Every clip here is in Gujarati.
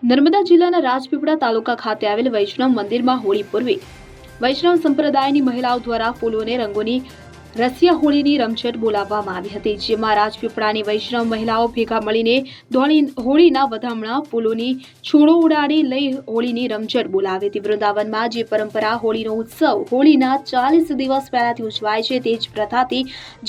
નર્મદા જિલ્લાના રાજપીપળા તાલુકા ખાતે આવેલ વૈષ્ણવ મંદિરમાં હોળી પૂર્વે વૈષ્ણવ સંપ્રદાયની મહિલાઓ દ્વારા ફૂલોને રંગોની રસિયા હોળીની રમઝટ બોલાવવામાં આવી હતી, જેમાં રાજપીપળાની વૈષ્ણવ મહિલાઓ ભેગા મળીને હોળીના વધામણા ફૂલોની છોડો ઉડાડી લઈ હોળીની રમઝટ બોલાવી હતી। વૃંદાવનમાં જે પરંપરા હોળીનો ઉત્સવ હોળીના 40 દિવસ પહેલાથી ઉજવાય છે, તે જ પ્રથાથી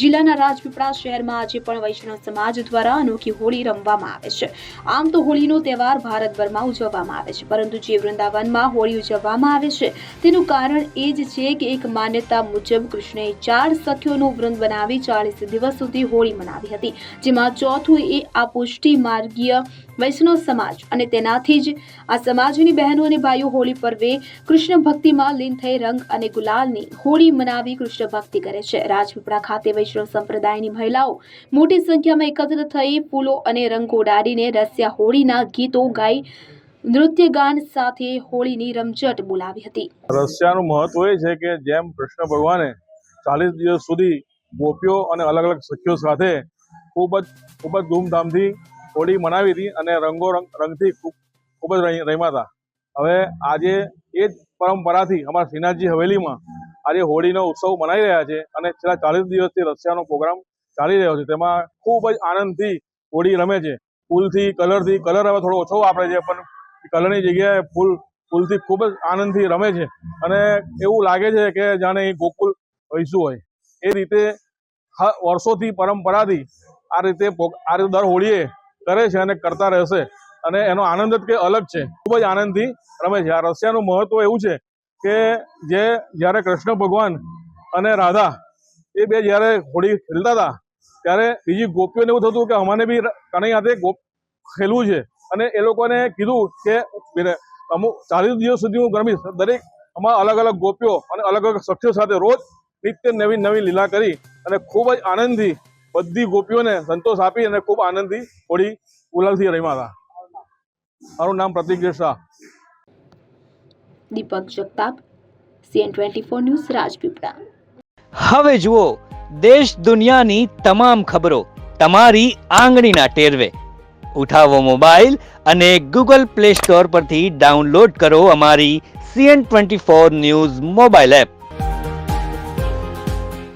જિલ્લાના રાજપીપળા શહેરમાં આજે પણ વૈષ્ણવ સમાજ દ્વારા અનોખી હોળી રમવામાં આવે છે। આમ તો હોળીનો તહેવાર ભારતભરમાં ઉજવવામાં આવે છે, પરંતુ જે વૃંદાવનમાં હોળી ઉજવવામાં આવે છે તેનું કારણ એ જ છે કે એક માન્યતા મુજબ કૃષ્ણએ 4 સખીઓનું વૃંદ બનાવી 40 દિવસ સુધી હોળી મનાવી હતી, જેમાં ચોથું એ આ પુષ્ટિ માર્ગીય વૈષ્ણવ સમાજ અને તેનાથી જ આ સમાજની બહેનો અને ભાઈઓ હોળી પર્વે કૃષ્ણ ભક્તિમાં લીન થઈ રંગ અને ગુલાલની હોળી મનાવી કૃષ્ણ ભક્તિ કરે છે। રાજપીપળા ખાતે વૈષ્ણવ સંપ્રદાયની મહિલાઓ મોટી સંખ્યામાં એકત્ર થઈ ફૂલો અને રંગો ઉડાડીને રસિયા હોળીના ગીતો ગાઈ નૃત્ય ગાન સાથે હોળીની રમઝટ બોલાવી હતી। રસિયાનું મહત્વ એ છે કે જેમ કૃષ્ણ ભગવાને 40 દિવસ સુધી ગોપીઓ અને અલગ અલગ સખીઓ સાથે ખૂબ જ ધૂમધામથી હોળી મનાવી હતી અને રંગથી ખૂબ જ રમ્યા હતા। હવે આજે એ જ પરંપરાથી અમારા શ્રીનાથજી હવેલીમાં આજે હોળીનો ઉત્સવ મનાવી રહ્યા છે અને છેલ્લા 40 દિવસથી રસિયાનો પ્રોગ્રામ ચાલી રહ્યો છે। તેમાં ખૂબ જ આનંદથી હોળી રમે છે, ફૂલથી કલર હવે થોડો ઓછો વાપરે છે, પણ કલરની જગ્યાએ ફૂલથી ખૂબ જ આનંદથી રમે છે અને એવું લાગે છે કે જાણે એ ગોકુળ વહીશું હોય। એ રીતે વર્ષોથી પરંપરાથી આ રીતે દર હોળીએ કરે છે અને કરતા રહેશે અને એનો આનંદ જ કંઈ અલગ છે, ખૂબ જ આનંદથી રમે છે। આ રસિયાનું મહત્વ એવું છે કે જ્યારે કૃષ્ણ ભગવાન અને રાધા એ બે જ્યારે હોળી ખેલતા હતા ત્યારે બીજી ગોપીઓને એવું થતું કે અમારે બી કણી હાથે ખેલવું છે અને એ લોકોને કીધું કે અમુક 40 દિવસ સુધી હું રમીશ। દરેક અમારા અલગ અલગ ગોપીઓ અને અલગ અલગ સખીઓ સાથે રોજ નિત્ય નવી લીલા કરી અને ખૂબ જ આનંદથી બધી ગોપીઓને સંતોષ આપી અને ખૂબ આનંદથી હોળી ગુલાલથી રમ્યા હતા। મારું નામ પ્રતિક શાહ। દીપક જગતાપ, CN24 ન્યૂઝ, રાજપીપળા। હવે જુઓ દેશ દુનિયાની તમામ ખબરો તમારી આંગળીના ટેરવે। ઉઠાવો મોબાઈલ અને Google Play Store પરથી ડાઉનલોડ કરો અમારી CN24 ન્યૂઝ મોબાઈલ એપ।